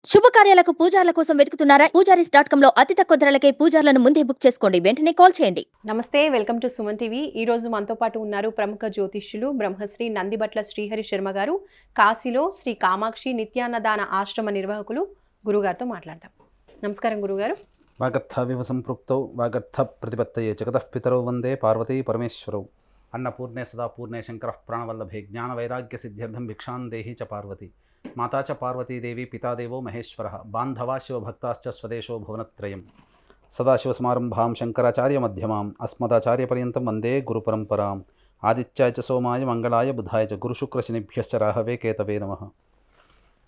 శుభకార్యాలకు పూజార్ల కోసం వెతుకుతున్నారా? పూజారీస్.com లో అతి తక్కువ ధరలకే పూజార్లను ముందే బుక్ చేసుకోండి. వెంటనే కాల్ చేయండి. నమస్తే, వెల్కమ్ టు సుమన్ టీవీ. ఈ రోజు మనతో పాటు ఉన్నారు ప్రముఖ జ్యోతిష్యులు బ్రహ్మశ్రీ నందిబట్ల శ్రీహరి శర్మ గారు. కాశీలో శ్రీ కామాక్షి నిత్యాన్నదాన ఆశ్రమ నిర్వాహకులు. గురుగారితో మాట్లాడతాం. నమస్కారం గురుగారు. వాగర్థవివ సంపృక్తౌ వాగర్థ ప్రతిపత్తయే జగతః పితరౌ వందే పార్వతీ పరమేశ్వరౌ. అన్నపూర్ణే సదా పూర్ణే శంకరః ప్రాణవల్లభే జ్ఞాన వైరాగ్య సిద్ధ్యర్థం భిక్షాం దేహి చ పార్వతి. మాతా చ పార్వతీదేవి పితాదేవో మహేశ్వరః. బాంధవా శివభక్తాశ్చ స్వదేశో భువనత్రయం. సదాశివసమారంభాం శంకరాచార్య మధ్యమాం అస్మదాచార్యపర్యంతం వందే గురుపరంపరాం. ఆదిత్యాయ చ సోమాయ మంగళాయ బుధాయ చ గురుశుక్రశనిభ్యశ్చ రాహవే కేతవే నమః.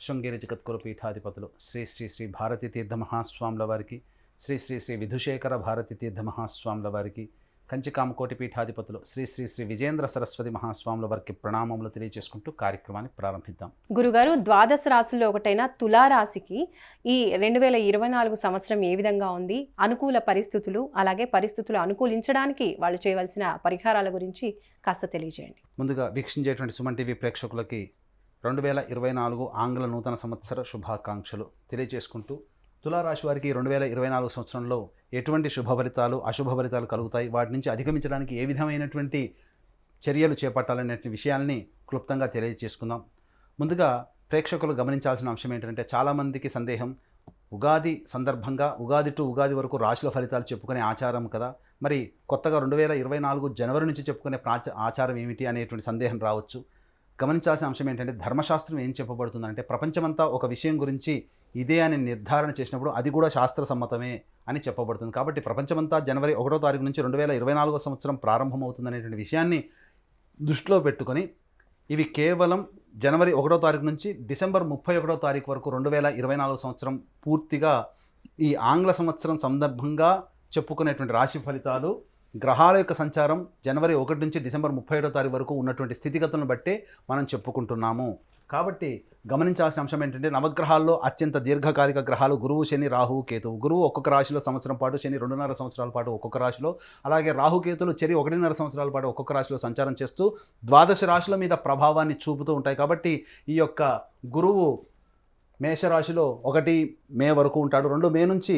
శృంగేరి జగద్గురు పీఠాధిపతులు శ్రీ శ్రీ శ్రీ భారతీ తీర్థ మహాస్వాముల వారికి, శ్రీ శ్రీ శ్రీ విధుశేఖర భారతీ తీర్థ మహాస్వాముల వారికి, కంచికామకోటి పీఠాధిపతులు శ్రీ శ్రీ శ్రీ విజేంద్ర సరస్వతి మహాస్వాముల వారికి ప్రణామములు తెలియజేసుకుంటూ కార్యక్రమాన్ని ప్రారంభిద్దాం. గురుగారు, ద్వాదశ రాశుల్లో ఒకటైన తులారాశికి ఈ 2024 సంవత్సరం ఏ విధంగా ఉంది? అనుకూల పరిస్థితులు, అలాగే పరిస్థితులు అనుకూలించడానికి వాళ్ళు చేయవలసిన పరిహారాల గురించి కాస్త తెలియజేయండి. ముందుగా వీక్షించేటువంటి సుమన్ టీవీ ప్రేక్షకులకి 2024 ఆంగ్ల నూతన సంవత్సర శుభాకాంక్షలు తెలియజేసుకుంటూ, తులారాశి వారికి 2024 సంవత్సరంలో ఎటువంటి శుభ ఫలితాలు అశుభ ఫలితాలు కలుగుతాయి, వాటి నుంచి అధిగమించడానికి ఏ విధమైనటువంటి చర్యలు చేపట్టాలనే విషయాల్ని క్లుప్తంగా తెలియజేసుకుందాం. ముందుగా ప్రేక్షకులు గమనించాల్సిన అంశం ఏంటంటే, చాలామందికి సందేహం, ఉగాది సందర్భంగా ఉగాది టు ఉగాది వరకు రాశుల ఫలితాలు చెప్పుకునే ఆచారం కదా, మరి కొత్తగా 2024 జనవరి నుంచి చెప్పుకునే ఆచారం ఏమిటి అనేటువంటి సందేహం రావచ్చు. గమనించాల్సిన అంశం ఏంటంటే, ధర్మశాస్త్రం ఏం చెప్పబడుతుందంటే, ప్రపంచమంతా ఒక విషయం గురించి ఇదే అని నిర్ధారణ చేసినప్పుడు అది కూడా శాస్త్ర సమ్మతమే అని చెప్పబడుతుంది. కాబట్టి ప్రపంచమంతా జనవరి 1వ తారీఖు నుంచి 2024 సంవత్సరం ప్రారంభమవుతుందనేటువంటి విషయాన్ని దృష్టిలో పెట్టుకొని, ఇవి కేవలం జనవరి 1వ తారీఖు నుంచి డిసెంబర్ 31వ తారీఖు వరకు 2024 సంవత్సరం పూర్తిగా ఈ ఆంగ్ల సంవత్సరం సందర్భంగా చెప్పుకునేటువంటి రాశి ఫలితాలు, గ్రహాల యొక్క సంచారం జనవరి 1 నుంచి డిసెంబర్ 31వ తారీఖు వరకు ఉన్నటువంటి స్థితిగతులను బట్టే మనం చెప్పుకుంటున్నాము. కాబట్టి గమనించాల్సిన అంశం ఏంటంటే, నవగ్రహాల్లో అత్యంత దీర్ఘకాలిక గ్రహాలు గురువు, శని, రాహువు, కేతువు. గురువు ఒక్కొక్క రాశిలో సంవత్సరం పాటు, శని 2.5 సంవత్సరాల పాటు ఒక్కొక్క రాశిలో, అలాగే రాహుకేతులు చెరి 1.5 సంవత్సరాల పాటు ఒక్కొక్క రాశిలో సంచారం చేస్తూ ద్వాదశ రాశుల మీద ప్రభావాన్ని చూపుతూ ఉంటాయి. కాబట్టి ఈ యొక్క గురువు మేషరాశిలో 1 మే వరకు ఉంటాడు, 2 మే నుంచి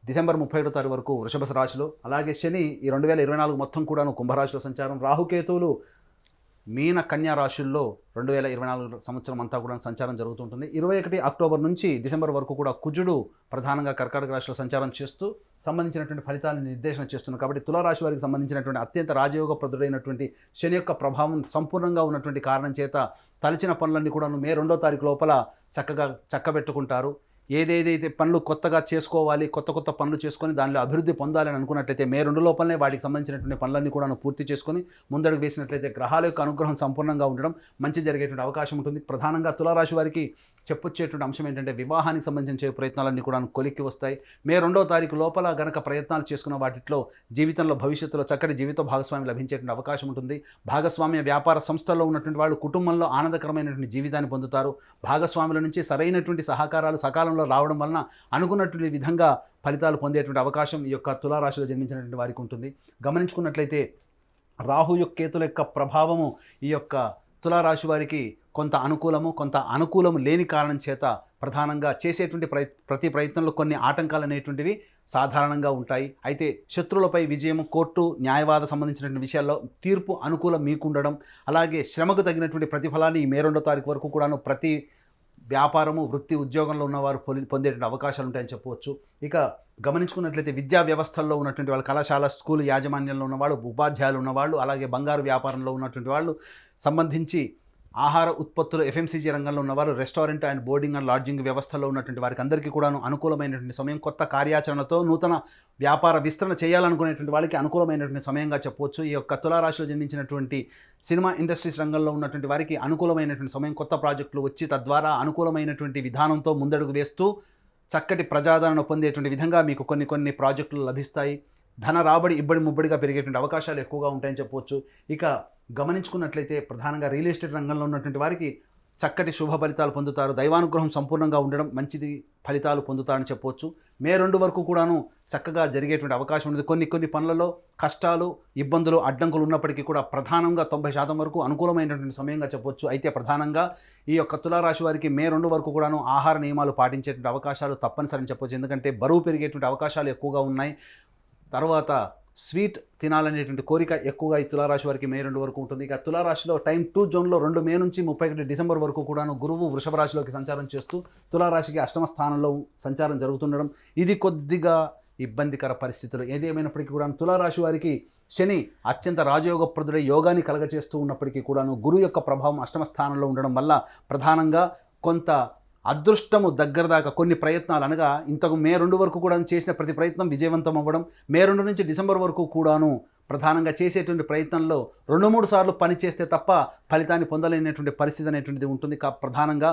డిసెంబర్ 31వ తారీఖు వరకు వృషభ రాశిలో, అలాగే శని ఈ 2024 మొత్తం కూడాను కుంభరాశిలో సంచారం, రాహుకేతువులు మీన కన్యా రాశుల్లో 2024 సంవత్సరం అంతా కూడా సంచారం జరుగుతుంటుంది. 21 అక్టోబర్ నుంచి డిసెంబర్ వరకు కూడా కుజుడు ప్రధానంగా కర్కాటక రాశిలో సంచారం చేస్తూ సంబంధించినటువంటి ఫలితాలను నిర్దేశన చేస్తున్నారు. కాబట్టి తులారాశి వారికి సంబంధించినటువంటి అత్యంత రాజయోగప్రదుడైనటువంటి శని యొక్క ప్రభావం సంపూర్ణంగా ఉన్నటువంటి కారణం చేత తలచిన పనులన్నీ కూడా మే 2వ తారీఖు లోపల చక్కగా చక్కబెట్టుకుంటారు. ఏదేదైతే పనులు కొత్తగా చేసుకోవాలి, కొత్త పనులు చేసుకొని దానిలో అభివృద్ధి పొందాలని అనుకున్నట్లయితే మే 2 లోపలనే వాటికి సంబంధించినటువంటి పనులన్నీ కూడా పూర్తి చేసుకొని ముందడుగు వేసినట్లయితే గ్రహాల యొక్క అనుగ్రహం సంపూర్ణంగా ఉండడం మంచి జరిగేటువంటి అవకాశం ఉంటుంది. ప్రధానంగా తులారాశి వారికి చెప్పొచ్చేటువంటి అంశం ఏంటంటే, వివాహానికి సంబంధించిన ప్రయత్నాలన్నీ కూడా కొలిక్కి వస్తాయి. మే 2వ తారీఖు లోపల గనక ప్రయత్నాలు చేసుకున్న వాటిలో జీవితంలో భవిష్యత్తులో చక్కటి జీవిత భాగస్వామి లభించేటువంటి అవకాశం ఉంటుంది. భాగస్వామ్య వ్యాపార సంస్థల్లో ఉన్నటువంటి వాళ్ళు కుటుంబంలో ఆనందకరమైనటువంటి జీవితాన్ని పొందుతారు. భాగస్వాముల నుంచి సరైనటువంటి సహకారాలు సకాలంలో రావడం వలన అనుకున్నటువంటి విధంగా ఫలితాలు పొందేటువంటి అవకాశం ఈ యొక్క తులారాశిలో జన్మించినటువంటి వారికి ఉంటుంది. గమనించుకున్నట్లయితే రాహు యొక్క కేతుల యొక్క ప్రభావము ఈ యొక్క తులారాశి వారికి కొంత అనుకూలము, కొంత అనుకూలము లేని కారణం చేత ప్రధానంగా చేసేటువంటి ప్రతి ప్రయత్నంలో కొన్ని ఆటంకాలు అనేటువంటివి సాధారణంగా ఉంటాయి. అయితే శత్రువులపై విజయము, కోర్టు న్యాయవాద సంబంధించినటువంటి విషయాల్లో తీర్పు అనుకూలం మీకుండడం, అలాగే శ్రమకు తగినటువంటి ప్రతిఫలాన్ని ఈ మే 2వ తారీఖు వరకు కూడాను ప్రతి వ్యాపారము, వృత్తి, ఉద్యోగంలో ఉన్నవారు పొందేటువంటి అవకాశాలు ఉంటాయని చెప్పవచ్చు. ఇక గమనించుకున్నట్లయితే విద్యా వ్యవస్థల్లో ఉన్నటువంటి వాళ్ళు, కళాశాల, స్కూల్ యాజమాన్యంలో ఉన్నవాళ్ళు, ఉపాధ్యాయులు ఉన్నవాళ్ళు, అలాగే బంగారు వ్యాపారంలో ఉన్నటువంటి వాళ్ళు, సంబంధించి ఆహార ఉత్పత్తులు ఎఫ్ఎంసీజీ రంగంలో ఉన్నవారు, restaurant and boarding and lodging వ్యవస్థలో ఉన్నటువంటి వారికి అందరికీ కూడాను అనుకూలమైనటువంటి సమయం. కొత్త కార్యాచరణతో నూతన వ్యాపార విస్తరణ చేయాలనుకునేటువంటి వాళ్ళకి అనుకూలమైనటువంటి సమయంగా చెప్పవచ్చు. ఈ యొక్క తులారాశిలో జన్మించినటువంటి సినిమా ఇండస్ట్రీస్ రంగంలో ఉన్నటువంటి వారికి అనుకూలమైనటువంటి సమయం. కొత్త ప్రాజెక్టులు వచ్చి తద్వారా అనుకూలమైనటువంటి విధానంతో ముందడుగు వేస్తూ చక్కటి ప్రజాదరణ పొందేటువంటి విధంగా మీకు కొన్ని ప్రాజెక్టులు లభిస్తాయి. ధన రాబడి ఇబ్బడి ముబ్బడిగా పెరిగేటువంటి అవకాశాలు ఎక్కువగా ఉంటాయని చెప్పవచ్చు. ఇక గమనించుకున్నట్లయితే ప్రధానంగా రియల్ ఎస్టేట్ రంగంలో ఉన్నటువంటి వారికి చక్కటి శుభ ఫలితాలు పొందుతారు. దైవానుగ్రహం సంపూర్ణంగా ఉండడం మంచిది. ఫలితాలు పొందుతారని చెప్పవచ్చు. మే 2 వరకు కూడాను చక్కగా జరిగేటువంటి అవకాశం ఉంది. కొన్ని పనులలో కష్టాలు, ఇబ్బందులు, అడ్డంకులు ఉన్నప్పటికీ కూడా ప్రధానంగా 90% వరకు అనుకూలమైనటువంటి సమయంగా చెప్పవచ్చు. అయితే ప్రధానంగా ఈ యొక్క తులారాశి వారికి మే 2 వరకు కూడాను ఆహార నియమాలు పాటించేటువంటి అవకాశాలు తప్పనిసరి చెప్పవచ్చు. ఎందుకంటే బరువు పెరిగేటువంటి అవకాశాలు ఎక్కువగా ఉన్నాయి. తర్వాత స్వీట్ తినాలనేటువంటి కోరిక ఎక్కువగా ఈ తులారాశి వారికి మే 2 వరకు ఉంటుంది. ఇక తులారాశిలో టైం 2 జోన్లో 2 మే నుంచి 31 డిసెంబర్ వరకు కూడాను గురువు వృషభ రాశిలోకి సంచారం చేస్తూ తులారాశికి అష్టమ స్థానంలో సంచారం జరుగుతుండడం ఇది కొద్దిగా ఇబ్బందికర పరిస్థితులు. ఏది ఏమైనప్పటికీ కూడా తులారాశి వారికి శని అత్యంత రాజయోగప్రదుడై యోగాన్ని కలగచేస్తూ ఉన్నప్పటికీ కూడాను గురువు యొక్క ప్రభావం అష్టమ స్థానంలో ఉండడం వల్ల ప్రధానంగా కొంత అదృష్టము దగ్గర దాకా కొన్ని ప్రయత్నాలు అనగా ఇంతకు మే 2 వరకు కూడా చేసిన ప్రతి ప్రయత్నం విజయవంతం అవ్వడం, మే 2 నుంచి డిసెంబర్ వరకు కూడాను ప్రధానంగా చేసేటువంటి ప్రయత్నంలో 2-3 సార్లు పని చేస్తే తప్ప ఫలితాన్ని పొందలేనటువంటి పరిస్థితి అనేటువంటిది ఉంటుంది. ప్రధానంగా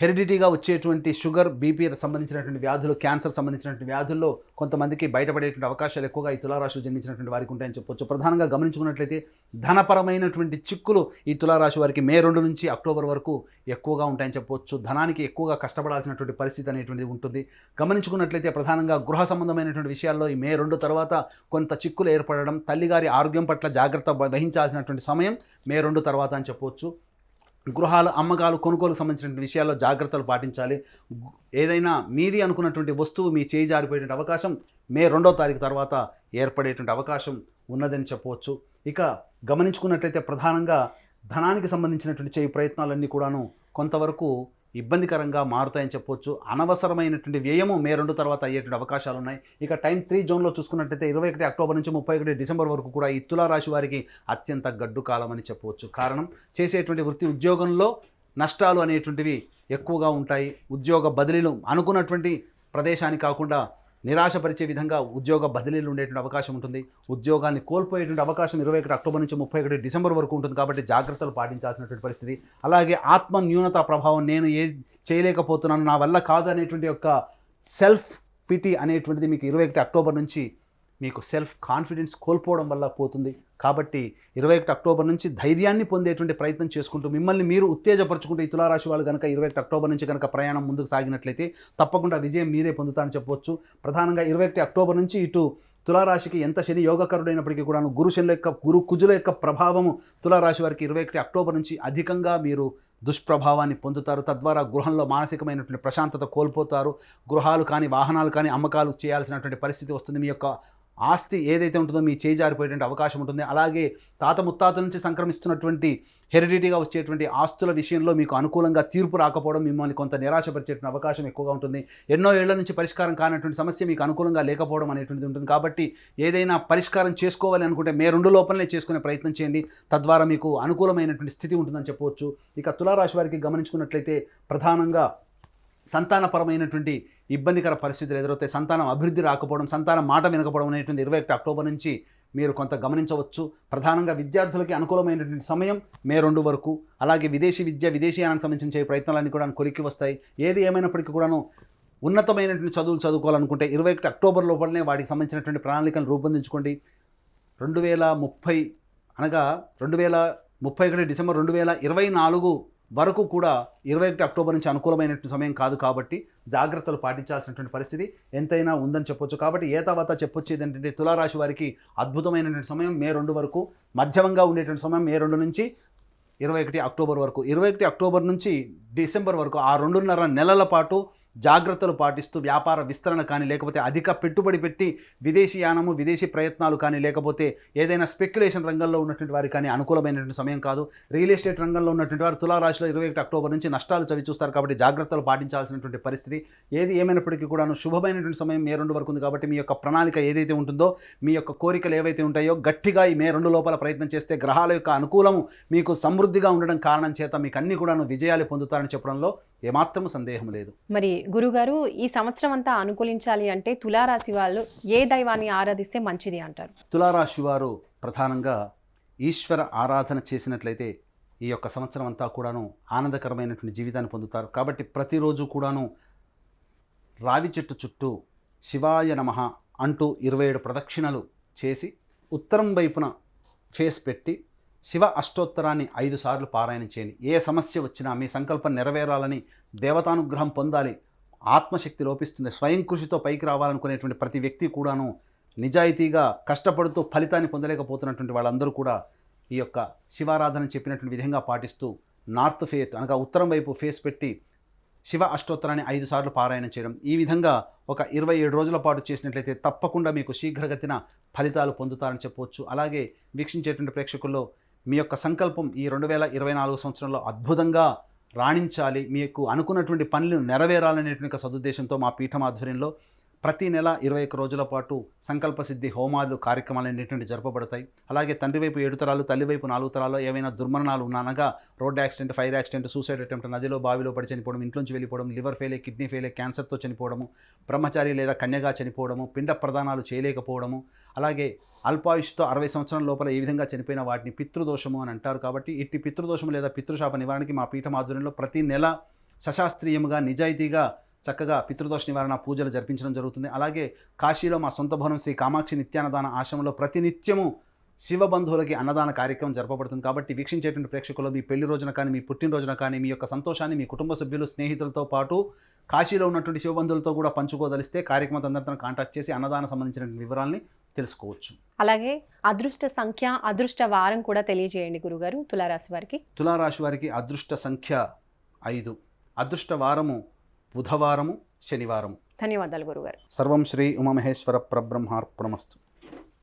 హెరిడిటీగా వచ్చేటువంటి షుగర్, బీపీ సంబంధించినటువంటి వ్యాధులు, క్యాన్సర్ సంబంధించినటువంటి వ్యాధుల్లో కొంతమందికి బయటపడేటువంటి అవకాశాలు ఎక్కువగా ఈ తులారాశిలో జన్మించినటువంటి వారికి ఉంటాయని చెప్పొచ్చు. ప్రధానంగా గమనించుకున్నట్లయితే ధనపరమైనటువంటి చిక్కులు ఈ తులారాశి వారికి మే 2 నుంచి అక్టోబర్ వరకు ఎక్కువగా ఉంటాయని చెప్పవచ్చు. ధనానికి ఎక్కువగా కష్టపడాల్సినటువంటి పరిస్థితి అనేటువంటిది ఉంటుంది. గమనించుకున్నట్లయితే ప్రధానంగా గృహ సంబంధమైనటువంటి విషయాల్లో ఈ మే 2 తర్వాత కొంత చిక్కులు ఏర్పడడం, తల్లిగారి ఆరోగ్యం పట్ల జాగ్రత్త వహించాల్సినటువంటి సమయం మే 2 తర్వాత అని చెప్పవచ్చు. గృహాలు, అమ్మకాలు, కొనుగోలుకు సంబంధించిన విషయాల్లో జాగ్రత్తలు పాటించాలి. ఏదైనా మీది అనుకున్నటువంటి వస్తువు మీ చేయి జారిపోయేటువంటి అవకాశం మే 2వ తారీఖు తర్వాత ఏర్పడేటువంటి అవకాశం ఉన్నదని చెప్పవచ్చు. ఇక గమనించుకున్నట్లయితే ప్రధానంగా ధనానికి సంబంధించినటువంటి చేయి ప్రయత్నాలన్నీ కూడాను కొంతవరకు ఇబ్బందికరంగా మారుతాయని చెప్పవచ్చు. అనవసరమైనటువంటి వ్యయము మే 2 తర్వాత అయ్యేటువంటి అవకాశాలు ఉన్నాయి. ఇక టైం 3 జోన్లో చూసుకున్నట్లయితే 21 అక్టోబర్ నుంచి 31 డిసెంబర్ వరకు కూడా ఈ తులారాశి వారికి అత్యంత గడ్డు కాలం అని చెప్పవచ్చు. కారణం చేసేటువంటి వృత్తి ఉద్యోగంలో నష్టాలు అనేటువంటివి ఎక్కువగా ఉంటాయి. ఉద్యోగ బదిలీలు అనుకున్నటువంటి ప్రదేశానికి కాకుండా నిరాశపరిచే విధంగా ఉద్యోగ బదిలీలు ఉండేటువంటి అవకాశం ఉంటుంది. ఉద్యోగాన్ని కోల్పోయేటువంటి అవకాశం 21 అక్టోబర్ నుంచి 31 డిసెంబర్ వరకు ఉంటుంది. కాబట్టి జాగ్రత్తలు పాటించాల్సినటువంటి పరిస్థితి. అలాగే ఆత్మ న్యూనత ప్రభావం, నేను చేయలేకపోతున్నాను, నా వల్ల కాదు అనేటువంటి యొక్క సెల్ఫ్ పిటి అనేటువంటిది మీకు 21 అక్టోబర్ నుంచి మీకు సెల్ఫ్ కాన్ఫిడెన్స్ కోల్పోవడం వల్ల పోతుంది. కాబట్టి 21 అక్టోబర్ నుంచి ధైర్యాన్ని పొందేటువంటి ప్రయత్నం చేసుకుంటూ మిమ్మల్ని మీరు ఉత్తేజపరచుకుంటూ ఈ తులారాశి వాళ్ళు కనుక 21 అక్టోబర్ నుంచి కనుక ప్రయాణం ముందుకు సాగినట్లయితే తప్పకుండా విజయం మీరే పొందుతారని చెప్పవచ్చు. ప్రధానంగా 21 అక్టోబర్ నుంచి ఇటు తులారాశికి ఎంత శని యోగకరుడైనప్పటికీ కూడా గురు కుజుల యొక్క ప్రభావము తులారాశి వారికి 21 అక్టోబర్ నుంచి అధికంగా మీరు దుష్ప్రభావాన్ని పొందుతారు. తద్వారా గృహంలో మానసికమైనటువంటి ప్రశాంతత కోల్పోతారు. గృహాలు కానీ, వాహనాలు కానీ అమ్మకాలు చేయాల్సినటువంటి పరిస్థితి వస్తుంది. మీ యొక్క ఆస్తి ఏదైతే ఉంటుందో మీ చేయి జారిపోయేటువంటి అవకాశం ఉంటుంది. అలాగే తాత ముత్తాతల నుంచి సంక్రమిస్తున్నటువంటి హెరిడిటీగా వచ్చేటువంటి ఆస్తుల విషయంలో మీకు అనుకూలంగా తీర్పు రాకపోవడం మిమ్మల్ని కొంత నిరాశపరిచేటువంటి అవకాశం ఎక్కువగా ఉంటుంది. ఎన్నో ఏళ్ల నుంచి పరిష్కారం కానటువంటి సమస్య మీకు అనుకూలంగా లేకపోవడం అనేటువంటిది ఉంటుంది. కాబట్టి ఏదైనా పరిష్కారం చేసుకోవాలి అనుకుంటే మే 2 లోపలనే చేసుకునే ప్రయత్నం చేయండి. తద్వారా మీకు అనుకూలమైనటువంటి స్థితి ఉంటుందని చెప్పవచ్చు. ఇక తులారాశి వారికి గమనించుకున్నట్లయితే ప్రధానంగా సంతానపరమైనటువంటి ఇబ్బందికర పరిస్థితులు ఎదురవుతాయి. సంతానం అభివృద్ధి రాకపోవడం, సంతానం మాట వినకపోవడం అనేటువంటి 21 అక్టోబర్ నుంచి మీరు కొంత గమనించవచ్చు. ప్రధానంగా విద్యార్థులకి అనుకూలమైనటువంటి సమయం మే 2 వరకు. అలాగే విదేశీ విద్య, విదేశీయానికి సంబంధించిన ప్రయత్నాలన్నీ కూడా కొలిక్కి వస్తాయి. ఏది ఏమైనప్పటికీ కూడాను ఉన్నతమైనటువంటి చదువులు చదువుకోవాలనుకుంటే 21 అక్టోబర్ లోపలనే వాటికి సంబంధించినటువంటి ప్రణాళికలు రూపొందించుకోండి. 2030 అనగా 2031 డిసెంబర్ 2024 వరకు కూడా 21 అక్టోబర్ నుంచి అనుకూలమైనటువంటి సమయం కాదు. కాబట్టి జాగ్రత్తలు పాటించాల్సినటువంటి పరిస్థితి ఎంతైనా ఉందని చెప్పొచ్చు. కాబట్టి తర్వాత చెప్పొచ్చేది ఏంటంటే తులారాశి వారికి అద్భుతమైనటువంటి సమయం మే 2 వరకు, మధ్యమంగా ఉండేటువంటి సమయం మే 2 నుంచి 21 అక్టోబర్ వరకు. 21 అక్టోబర్ నుంచి డిసెంబర్ వరకు ఆ 2.5 నెలల పాటు జాగ్రత్తలు పాటిస్తూ వ్యాపార విస్తరణ కానీ, లేకపోతే అధిక పెట్టుబడి పెట్టి విదేశీయానము, విదేశీ ప్రయత్నాలు కానీ, లేకపోతే ఏదైనా స్పెక్యులేషన్ రంగంలో ఉన్నటువంటి వారికి కానీ అనుకూలమైనటువంటి సమయం కాదు. రియల్ ఎస్టేట్ రంగంలో ఉన్నటువంటి వారు తులారాశిలో 21 అక్టోబర్ నుంచి నష్టాలు చవి చూస్తారు. కాబట్టి జాగ్రత్తలు పాటించాల్సినటువంటి పరిస్థితి. ఏది ఏమైనప్పటికీ కూడాను శుభమైనటువంటి సమయం మే 2 వరకు ఉంది. కాబట్టి మీ యొక్క ప్రణాళిక ఏదైతే ఉంటుందో, మీ యొక్క కోరికలు ఏవైతే ఉంటాయో గట్టిగా ఈ మే 2 లోపల ప్రయత్నం చేస్తే గ్రహాల యొక్క అనుకూలము మీకు సమృద్ధిగా ఉండడం కారణం చేత మీకు అన్ని కూడాను విజయాలు పొందుతారని చెప్పడంలో ఏమాత్రం సందేహం లేదు. మరి గురుగారు, ఈ సంవత్సరం అంతా అనుకూలించాలి అంటే తులారాశి వాళ్ళు ఏ దైవాన్ని ఆరాధిస్తే మంచిది అంటారు? తులారాశి వారు ప్రధానంగా ఈశ్వర ఆరాధన చేసినట్లయితే ఈ యొక్క సంవత్సరం అంతా కూడాను ఆనందకరమైనటువంటి జీవితాన్ని పొందుతారు. కాబట్టి ప్రతిరోజు కూడాను రావి చెట్టు చుట్టూ శివాయ నమః అంటూ 27 ప్రదక్షిణలు చేసి ఉత్తరం వైపున ఫేస్ పెట్టి శివ అష్టోత్తరాన్ని 5 సార్లు పారాయణం చేయండి. ఏ సమస్య వచ్చినా మీ సంకల్పం నెరవేరాలని, దేవతానుగ్రహం పొందాలి ఆత్మశక్తి లోపిస్తుంది. స్వయం కృషితో పైకి రావాలనుకునేటువంటి ప్రతి వ్యక్తి కూడాను నిజాయితీగా కష్టపడుతూ ఫలితాన్ని పొందలేకపోతున్నటువంటి వాళ్ళందరూ కూడా ఈ యొక్క శివారాధన చెప్పినటువంటి విధంగా పాటిస్తూ నార్త్ ఫేస్ అనగా ఉత్తరం వైపు ఫేస్ పెట్టి శివ అష్టోత్తరాన్ని 5 సార్లు పారాయణం చేయడం, ఈ విధంగా ఒక 27 రోజుల పాటు చేసినట్లయితే తప్పకుండా మీకు శీఘ్రగతిన ఫలితాలు పొందుతారని చెప్పవచ్చు. అలాగే వీక్షించేటువంటి ప్రేక్షకుల్లో మీ యొక్క సంకల్పం ఈ 2024 సంవత్సరంలో అద్భుతంగా రాణించాలి, మీకు అనుకున్నటువంటి పనులు నెరవేరాలనేటువంటి సదుద్దేశంతో మా పీఠం ఆధ్వర్యంలో ప్రతి నెల 21 రోజుల పాటు సంకల్ప సిద్ధి హోమాలు కార్యక్రమాలు అనేటువంటి జరపబడతాయి. అలాగే తండ్రి వైపు 7 తరాలు, తల్లి వైపు 4 తరాల్లో ఏవైనా దుర్మరణాలు ఉన్నానగా road accident, fire accident, suicide attempt, నదిలో బావిలో పడి చనిపోవడం, ఇంట్లోంచి వెళ్ళిపోవడం, లివర్ ఫెయిలే, కిడ్నీ ఫెయిలే, క్యాన్సర్తో చనిపోవడము, బ్రహ్మచారి లేదా కన్యగా చనిపోవడము, పిండ ప్రదానాలు చేయలేకపోవడము, అలాగే అల్పాయుష్తో 60 సంవత్సరాల లోపల ఏ విధంగా చనిపోయిన వాటిని పితృదోషము అని అంటారు. కాబట్టి ఇట్టి పితృదోషము లేదా పితృశాప నివారణకి మా పీఠం ఆధ్వర్యంలో ప్రతి నెల సశాస్త్రీయముగా నిజాయితీగా చక్కగా పితృదోష నివారణ పూజలు జరిపించడం జరుగుతుంది. అలాగే కాశీలో మా సొంత భవనం శ్రీ కామాక్షి నిత్యాన్నదాన ఆశ్రమంలో ప్రతినిత్యము శివబంధువులకి అన్నదాన కార్యక్రమం జరపబడుతుంది. కాబట్టి వీక్షించేటువంటి ప్రేక్షకులు మీ పెళ్లి రోజున కానీ, మీ పుట్టినరోజున కానీ మీ యొక్క సంతోషాన్ని మీ కుటుంబ సభ్యులు, స్నేహితులతో పాటు కాశీలో ఉన్నటువంటి శివబంధువులతో కూడా పంచుకోదలిస్తే కార్యక్రమం అందరితో కాంటాక్ట్ చేసి అన్నదాన సంబంధించిన వివరాల్ని తెలుసుకోవచ్చు. అలాగే అదృష్ట సంఖ్య, అదృష్ట వారం కూడా తెలియజేయండి గురుగారు తులారాశి వారికి. తులారాశి వారికి అదృష్ట సంఖ్య 5, అదృష్ట వారము బుధవారము, శనివారము. ధన్యవాదాలు గురుగారు. సర్వం శ్రీ ఉమామహేశ్వర పరబ్రహ్మార్పణమస్తు.